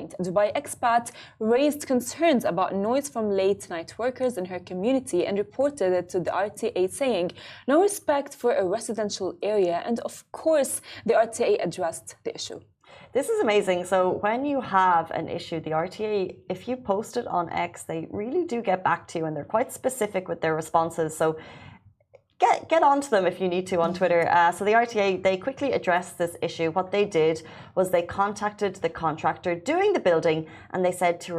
complaint. A Dubai expat raised concerns about noise from late-night workers in her community and reported it to the RTA, saying no respect for a residential area, and of course the RTA addressed the issue. This is amazing. So when you have an issue, the RTA, if you post it on X, they really do get back to you, and they're quite specific with their responses. So get onto them if you need to on Twitter. So the RTA, they quickly addressed this issue. What they did was they contacted the contractor doing the building, and they said to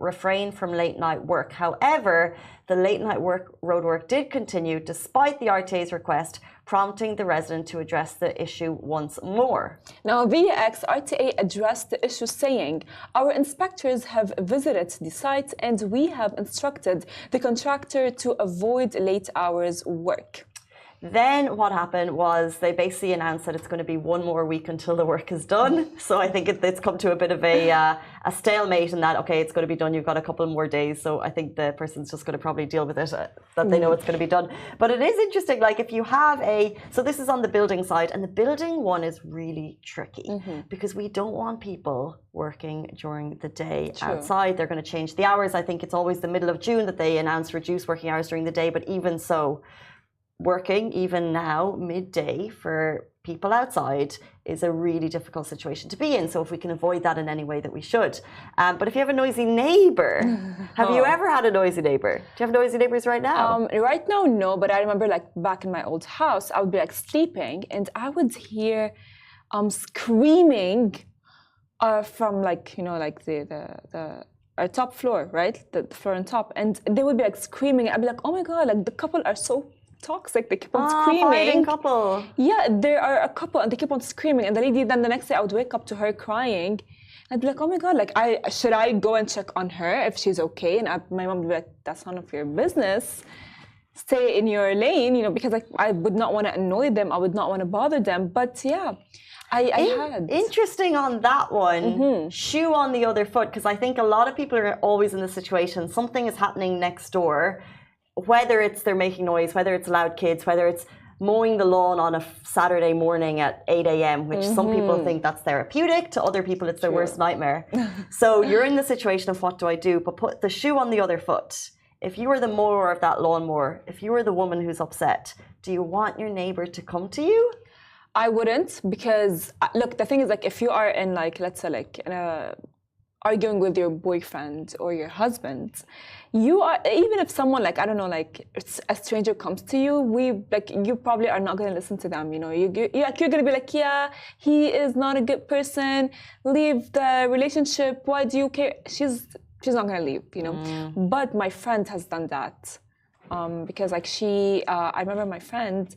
refrain from late night work. However, the late night road work did continue despite the RTA's request, prompting the resident to address the issue once more. Now, via X, RTA addressed the issue, saying, our inspectors have visited the site and we have instructed the contractor to avoid late hours work. Then what happened was they basically announced that it's going to be one more week until the work is done. So I think it's come to a bit of a stalemate in that, okay, it's going to be done. You've got a couple more days. So I think the person's just going to probably deal with it, that they know it's going to be done. But it is interesting, like if you have so this is on the building side, and the building one is really tricky because we don't want people working during the day outside. They're going to change the hours. I think it's always the middle of June that they announce reduced working hours during the day. But even so, working even now midday for people outside is a really difficult situation to be in. So if we can avoid that in any way, that we should. But if you have a noisy neighbor, have you ever had a noisy neighbor? Do you have noisy neighbors right now? Right now, no. But I remember, like back in my old house, I would be like sleeping, and I would hear screaming from like like the our top floor, right? The floor on top, and they would be like screaming. I'd be like, oh my god, like the couple are so toxic, they keep on screaming. Fighting couple. Yeah, there are a couple and they keep on screaming, and the lady, then the next day I would wake up to her crying. I'd be like, oh my god, like should I go and check on her if she's okay? And my mom would be like, that's none of your business. Stay in your lane, because like I would not want to annoy them, I would not want to bother them. But yeah, I had. Interesting on that one. Shoe on the other foot, because I think a lot of people are always in the situation, something is happening next door. Whether it's they're making noise, whether it's loud kids, whether it's mowing the lawn on a Saturday morning at 8 a.m., which some people think that's therapeutic, to other people it's their worst nightmare. So you're in the situation of what do I do? But put the shoe on the other foot. If you were the mower of that lawnmower, if you were the woman who's upset, do you want your neighbor to come to you? I wouldn't, because look, the thing is, like if you are in like, let's say like arguing with your boyfriend or your husband, you are, even if someone like, I don't know, like a stranger comes to you, you probably are not going to listen to them, you're going to be like, yeah, he is not a good person, leave the relationship, why do you care? She's not going to leave, But my friend has done that, because like I remember my friend,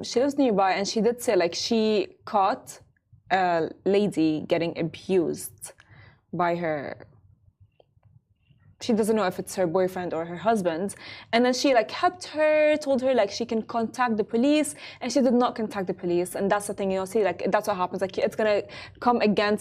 she lives nearby, and she did say like she caught a lady getting abused by her. She doesn't know if it's her boyfriend or her husband, and then she like helped her, told her like she can contact the police, and she did not contact the police. And that's the thing, see, like that's what happens, like it's gonna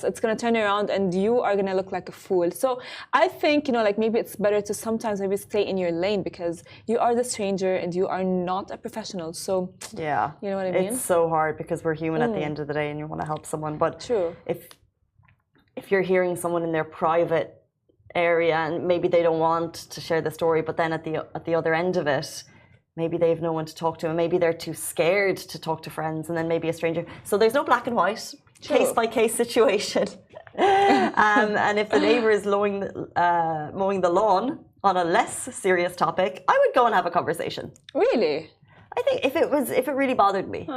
it's gonna turn around and you are gonna look like a fool. So I think like maybe it's better to sometimes maybe stay in your lane, because you are the stranger and you are not a professional. So yeah, you know what I mean? It's so hard, because we're human at the end of the day, and you want to help someone. But true, if you're hearing someone in their private area and maybe they don't want to share the story, but then at the other end of it, maybe they have no one to talk to, and maybe they're too scared to talk to friends, and then maybe a stranger. So there's no black and white, case by case situation. And if the neighbor is mowing the lawn on a less serious topic, I would go and have a conversation. Really? I think if it really bothered me.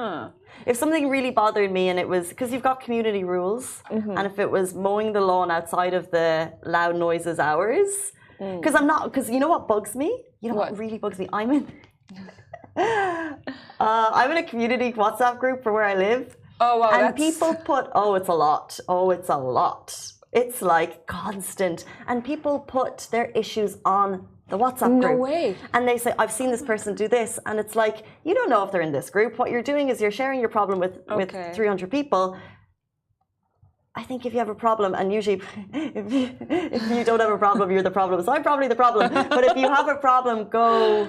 If something really bothered me, and it was, because you've got community rules, and if it was mowing the lawn outside of the loud noises hours, because you know what bugs me? You know what really bugs me? I'm in a community WhatsApp group for where I live. Oh wow! And people put, it's a lot. Oh, it's a lot. It's like constant, and people put their issues on the WhatsApp group. No way. And they say, I've seen this person do this. And it's like, you don't know if they're in this group. What you're doing is you're sharing your problem with 300 people. I think if you have a problem, and usually if you don't have a problem, you're the problem. So I'm probably the problem. But if you have a problem, go,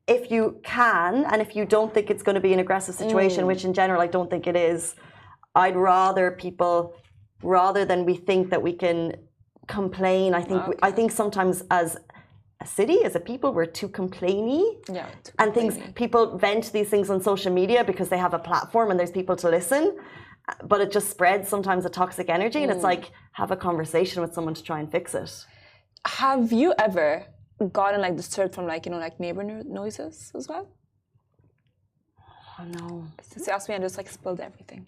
if you can, and if you don't think it's going to be an aggressive situation, which in general I don't think it is, I'd rather people rather than we think that we can complain. I think sometimes as a city, as a people, we're too complainy. Yeah. And people vent these things on social media because they have a platform and there's people to listen. But it just spreads sometimes a toxic energy, and it's like, have a conversation with someone to try and fix it. Have you ever gotten like disturbed from like, like neighbor noises as well? Oh, no. Since you asked me, I just like spilled everything.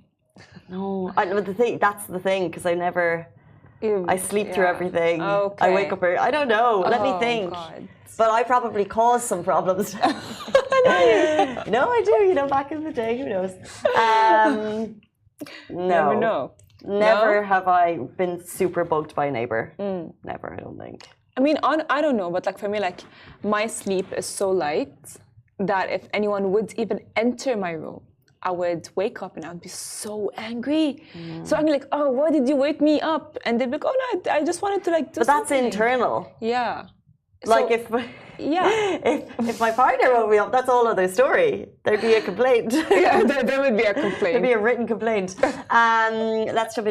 No, that's the thing, because I sleep through everything. Okay. I wake up early. I don't know. Let me think. God. But I probably caused some problems. No, I do. Back in the day, who knows? Never know. Never have I been super bugged by a neighbor. Never, I don't think. I mean, I don't know, but like for me, like my sleep is so light that if anyone would even enter my room, I would wake up and I'd be so angry. So I'm like, oh, why did you wake me up? And they'd be like, oh no, I just wanted to like do But that's something. Internal. Yeah. Like so, if my partner woke me up, that's a whole other story. There'd be a complaint. Yeah, there would be a complaint. There'd be a written complaint. Let's jump